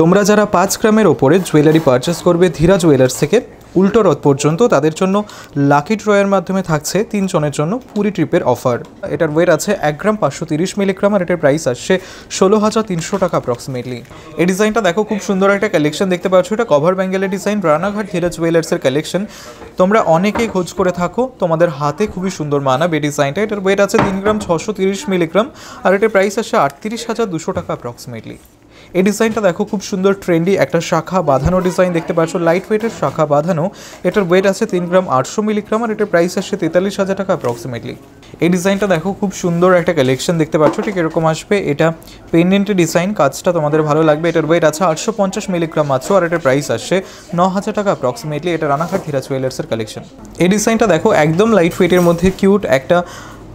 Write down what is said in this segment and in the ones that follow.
তোমরা যারা 5 গ্রামের ওপরে জুয়েলারি পারচেস করবে ধীরা জুয়েলার্স থেকে উল্টো রথ পর্যন্ত, তাদের জন্য লাকি ড্রয়ের মাধ্যমে থাকছে 3 জনের জন্য পুরী ট্রিপের অফার। এটার ওয়েট আছে 1 গ্রাম 530 মিলিগ্রাম আর এটার প্রাইস আসছে 16,300 টাকা অ্যাপ্রক্সিমেটলি। এই ডিজাইনটা দেখো, খুব সুন্দর একটা কালেকশন দেখতে পাচ্ছ। এটা কভার ব্যাঙ্গেলের ডিজাইন, রানাঘাট ধীরা জুয়েলার্সের কালেকশন। তোমরা অনেকেই খোঁজ করে থাকো, তোমাদের হাতে খুবই সুন্দর মানাবে এই ডিজাইনটা। এটার ওয়েট আছে 3 গ্রাম 630 মিলিগ্রাম আর এটার প্রাইস আসছে 38,200 টাকা অ্যাপ্রক্সিমেটলি। এই ডিজাইনটা দেখো, খুব সুন্দর ট্রেন্ডি একটা শাখা বাঁধানো ডিজাইন দেখতে পাচ্ছ, লাইট ওয়েটের শাখা বাঁধানো। এটার ওয়েট আছে 3 গ্রাম 800 মিলিগ্রাম আর এটার প্রাইস আসছে 43,000 টাকা অ্যাপ্রক্সিমেটলি। এই ডিজাইনটা দেখো, খুব সুন্দর একটা কালেকশন দেখতে পাচ্ছ, ঠিক এরকম আসবে। এটা পেন্ডেন্টের ডিজাইন, কাজটা তোমাদের ভালো লাগবে। এটার ওয়েট আছে 850 মিলিগ্রাম মাত্র আর এটার প্রাইস আসছে 9,000 টাকা অ্যাপ্রক্সিমেটলি। এটা রানাঘাট ধীরা জুয়েলার্সের কালেকশন। এই ডিজাইনটা দেখো, একদম লাইট ওয়েটের মধ্যে কিউট একটা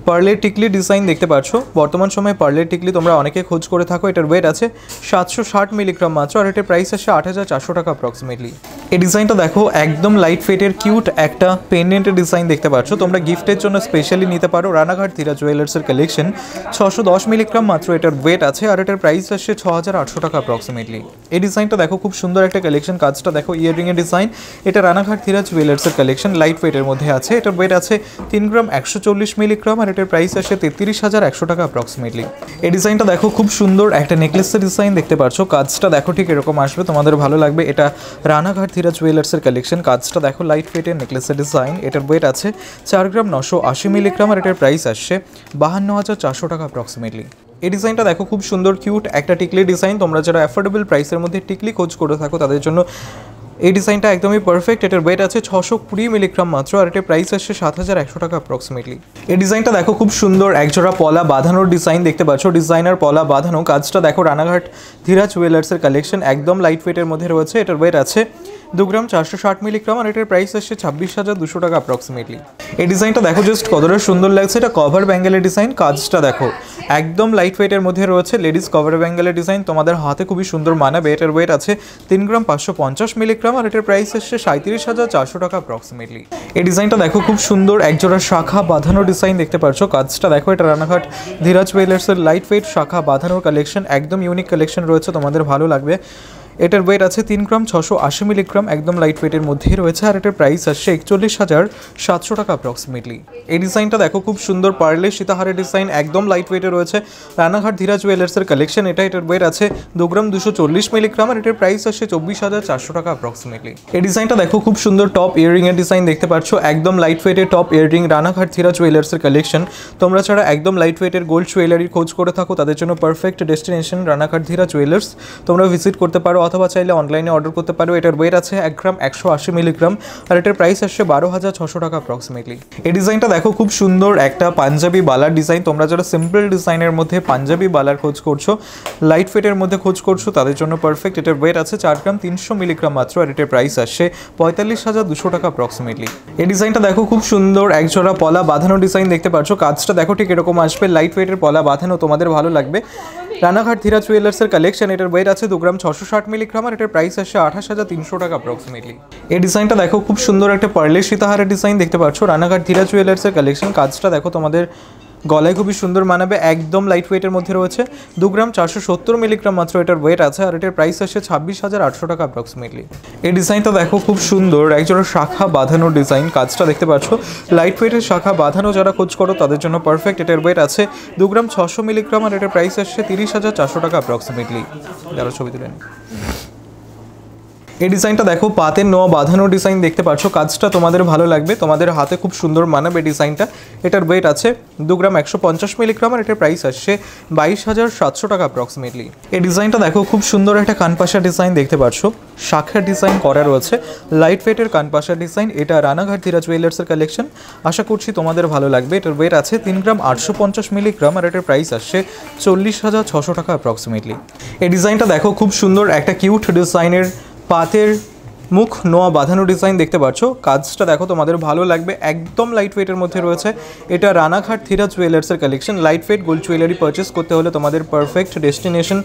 পার্লের টিকলি ডিজাইন দেখতে পাচ্ছ। বর্তমান সময়ে পার্লের টিকলি তোমরা অনেকে খোঁজ করে থাকো। এটার ওয়েট আছে 760 মিলিগ্রাম মাত্র আর এটার প্রাইস আসছে 8,400 টাকা অ্যাপ্রক্সিমেটলি। এই ডিজাইনটা দেখো, একদম লাইট ওয়েটের কিউট একটা পেন্ডেন্টের ডিজাইন দেখতে পাচ্ছ। তোমরা গিফটের জন্য স্পেশালি নিতে পারো। রানাঘাট ধীরা জুয়েলার্সের কালেকশন, 610 মিলিগ্রাম মাত্র এটার ওয়েট আছে আর এটার প্রাইস আসছে 6,800 টাকা অ্যাপ্রক্সিমেটলি। এই ডিজাইনটা দেখো, খুব সুন্দর একটা কালেকশন। কাজটা দেখো, ইয়াররিংয়ের ডিজাইন। এটা রানাঘাট ধীরা জুয়েলার্সের কালেকশন, লাইট ওয়েটের মধ্যে আছে। এটার ওয়েট আছে 3 গ্রাম 140 মিলিগ্রাম আর এটার প্রাইস আসে 33,100 টাকা অ্যাপ্রক্সিমেটলি। এই ডিজাইনটা দেখো, খুব সুন্দর একটা নেকলেসের ডিজাইন দেখতে পাচ্ছ। কাজটা দেখো, ঠিক এরকম আসবে, তোমাদের ভালো লাগবে। এটা রানাঘাট ধীরা জুয়েলার্সের কালেকশন। কাজটা দেখো, লাইট ওয়েটের নেকলেসের ডিজাইন। এটার ওয়েট আছে 4 গ্রাম 980 মিলিগ্রাম আর এটার প্রাইস আসছে 52,400 টাকা অ্যাপ্রক্সিমেটলি। এই ডিজাইনটা দেখো, খুব সুন্দর কিউট একটা টিকলি ডিজাইন। তোমরা যারা অ্যাফোর্ডেবল প্রাইসের মধ্যে টিকলি খোঁজ করে থাকো তাদের জন্য এই ডিজাইনটা একদমই পারফেক্ট। এটার ওয়েট আছে 620 মিলিগ্রাম মাত্র আর এটার প্রাইস আসছে 7,100 টাকা অ্যাপ্রক্সিমেটলি। এই ডিজাইনটা দেখো, খুব সুন্দর একজোড়া পলা বাঁধানোর ডিজাইন দেখতে পাচ্ছ। ডিজাইনার পলা বাঁধানো। কাজটা দেখো, রানাঘাট ধীরা জুয়েলার্সের কালেকশন, একদম লাইট ওয়েটের মধ্যে রয়েছে। এটার ওয়েট আছে 2 গ্রাম 460 মিলিগ্রাম আর এটার প্রাইস আসছে 26,200 টাকা অ্যাপ্রক্সিমেটলি। এই ডিজাইনটা দেখো, জাস্ট কতটা সুন্দর লাগছে। এটা কভার ব্যাঙ্গেলের ডিজাইন। কাজটা দেখো, একদম লাইট ওয়েটের মধ্যে রয়েছে। লেডিস কভার ব্যাঙ্গেলের ডিজাইন, তোমাদের হাতে খুবই সুন্দর মানাবে। এটার ওয়েট আছে 3 গ্রাম 550 মিলিগ্রাম আর এটার প্রাইস আসছে 37,400 টাকা অ্যাপ্রক্সিমেটলি। এই ডিজাইনটা দেখো, খুব সুন্দর একজোড়া শাখা বাঁধানো ডিজাইন দেখতে পাচ্ছ। কাজটা দেখো, এটা রানাঘাট ধীরা জুয়েলার্সের লাইট ওয়েট শাখা বাঁধানোর কালেকশন, একদম ইউনিক কালেকশন রয়েছে, তোমাদের ভালো লাগবে। এটার ওয়েট আছে 3 গ্রাম 680 মিলিগ্রাম, একদম লাইট ওয়েটের মধ্যেই রয়েছে আর এটার প্রাইস আসছে 41,700 টাকা অ্যাপ্রক্সিমেটলি। এই ডিজাইনটা দেখো, খুব সুন্দর পার্লে সীতাহারের ডিজাইন, একদম লাইট ওয়েটে রয়েছে। রানাঘাট ধীরা জুয়েলার্সের কালেকশন। এটার ওয়েট আছে 2 গ্রাম 240 মিলিগ্রাম আর এটার প্রাইস আসছে 24,400 টাকা অ্যাপ্রক্সিমেটলি। এই ডিজাইনটা দেখো, খুব সুন্দর টপ ইয়াররিংয়ের ডিজাইন দেখতে পাচ্ছ। একদম লাইট ওয়েটের টপ ইয়াররিং, রানাঘাট ধীরা জুয়েলার্সের কালেকশন। তোমরা যারা একদম লাইট ওয়েটের গোল্ড জুয়েলারি খোঁজ করে থাকো তাদের জন্য perfect destination Ranaghat Dhira jewellers. তোমরা ভিজিট করতে পারো অথবা চাইলে অনলাইনে অর্ডার করতে পারো। এটার ওয়েট আছে 1 গ্রাম 180 মিলিগ্রাম আর এটার প্রাইস আসছে 12,600 টাকা অ্যাপ্রক্সিমেটলি। এই ডিজাইনটা দেখো, খুব সুন্দর একটা পাঞ্জাবি বালার ডিজাইন। তোমরা যারা সিম্পল ডিজাইনের মধ্যে পাঞ্জাবি বালার খোঁজ করছো, লাইট ওয়েটের মধ্যে খোঁজ করছো, তাদের জন্য পারফেক্ট। এটার ওয়েট আছে 4 গ্রাম 300 মিলিগ্রাম মাত্র আর এটার প্রাইস আসছে 45,200 টাকা অ্যাপ্রক্সিমেটলি। এই ডিজাইনটা দেখো, খুব সুন্দর একজোড়া পলা বাঁধানো ডিজাইন দেখতে পাচ্ছ। কাজটা দেখো, ঠিক এরকম আসবে, লাইট ওয়েটের পলা বাঁধানো, তোমাদের ভালো লাগবে। রানাঘাট ধীরা জুয়েলার্সের কালেকশন। এটার ওয়েট আছে 2 গ্রাম 660 মিলিগ্রাম আর এটার প্রাইস আসছে 28,300 টাকা অ্যাপ্রক্সিমেটলি। এই ডিজাইনটা দেখো, খুব সুন্দর একটা পার্লের সীতাহারের ডিজাইন দেখতে পাচ্ছ। রানাঘাট ধীরা জুয়েলার্সের কালেকশন। কাজটা দেখো, তোমাদের গলায় খুবই সুন্দর মানাবে, একদম লাইট ওয়েটের মধ্যে রয়েছে। 2 গ্রাম 470 মিলিগ্রাম মাত্র এটার ওয়েট আছে আর এটার প্রাইস আসছে 26,800 টাকা অ্যাপ্রক্সিমেটলি। এই ডিজাইনটা দেখো, খুব সুন্দর একজোড়া শাখা বাঁধানোর ডিজাইন। কাজটা দেখতে পাচ্ছ, লাইট ওয়েটের শাখা বাঁধানো যারা খোঁজ করো তাদের জন্য পারফেক্ট। এটার ওয়েট আছে 2 গ্রাম 600 মিলিগ্রাম আর এটার প্রাইস আসছে 30,400 টাকা অ্যাপ্রক্সিমেটলি। যারা ছবি তুলেন। এই ডিজাইনটা দেখো, পাতের নোয়া বাঁধানো ডিজাইন দেখতে পাচ্ছ। কাজটা তোমাদের ভালো লাগবে, তোমাদের হাতে খুব সুন্দর মানাবে ডিজাইনটা। এটার ওয়েট আছে 2 গ্রাম 150 মিলিগ্রাম আর এটার প্রাইস আসছে 22,700 টাকা অ্যাপ্রক্সিমেটলি। এই ডিজাইনটা দেখো, খুব সুন্দর একটা কানপাশা ডিজাইন দেখতে পাচ্ছ। শাখার ডিজাইন করা রয়েছে, লাইট ওয়েটের কানপাশা ডিজাইন। এটা রানাঘাট ধীরা জুয়েলার্সের কালেকশন, আশা করছি তোমাদের ভালো লাগবে। এটার ওয়েট আছে 3 গ্রাম 850 মিলিগ্রাম আর এটার প্রাইস আসছে 40,600 টাকা অ্যাপ্রক্সিমেটলি। এই ডিজাইনটা দেখো, খুব সুন্দর একটা কিউট ডিজাইনের পাতের মুখ নোয়া বাঁধানো ডিজাইন দেখতে পাচ্ছ। কাজটা দেখো, তোমাদের ভালো লাগবে, একদম লাইট ওয়েটের মধ্যে রয়েছে। এটা রানাঘাট ধীরা জুয়েলার্সের collection. Light weight gold jewellery purchase করতে হলে তোমাদের perfect destination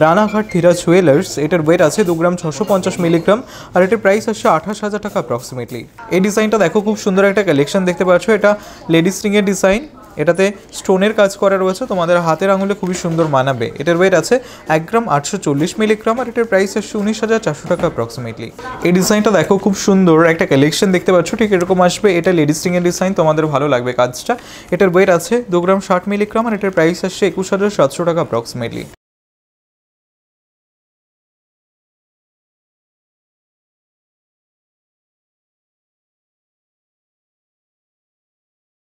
Ranaghat Dhira jewellers. এটার ওয়েট আছে 2 গ্রাম 650 মিলিগ্রাম আর এটার প্রাইস আসছে 28,000 টাকা অ্যাপ্রক্সিমেটলি। এই ডিজাইনটা দেখো, খুব সুন্দর একটা কালেকশন দেখতে পাচ্ছ। এটা লেডিস রিংয়ের ডিজাইন। এটাতে স্টোনের কাজ করা রয়েছে, তোমাদের হাতের আঙুলে খুবই সুন্দর মানাবে। এটার ওয়েট আছে 1 গ্রাম 840 মিলিগ্রাম, আর এটার প্রাইস আসছে 19,400 টাকা অ্যাপ্রক্সিমেটলি। এই ডিজাইনটা দেখো, খুব সুন্দর একটা কালেকশন দেখতে পাচ্ছ, ঠিক এরকম আসবে। এটা লেডিস রিংয়ের ডিজাইন, তোমাদের ভালো লাগবে কাজটা। এটার ওয়েট আছে 2 গ্রাম 60 মিলিগ্রাম, আর এটার প্রাইস আসছে 21,700 টাকা অ্যাপ্রক্সিমেটলি।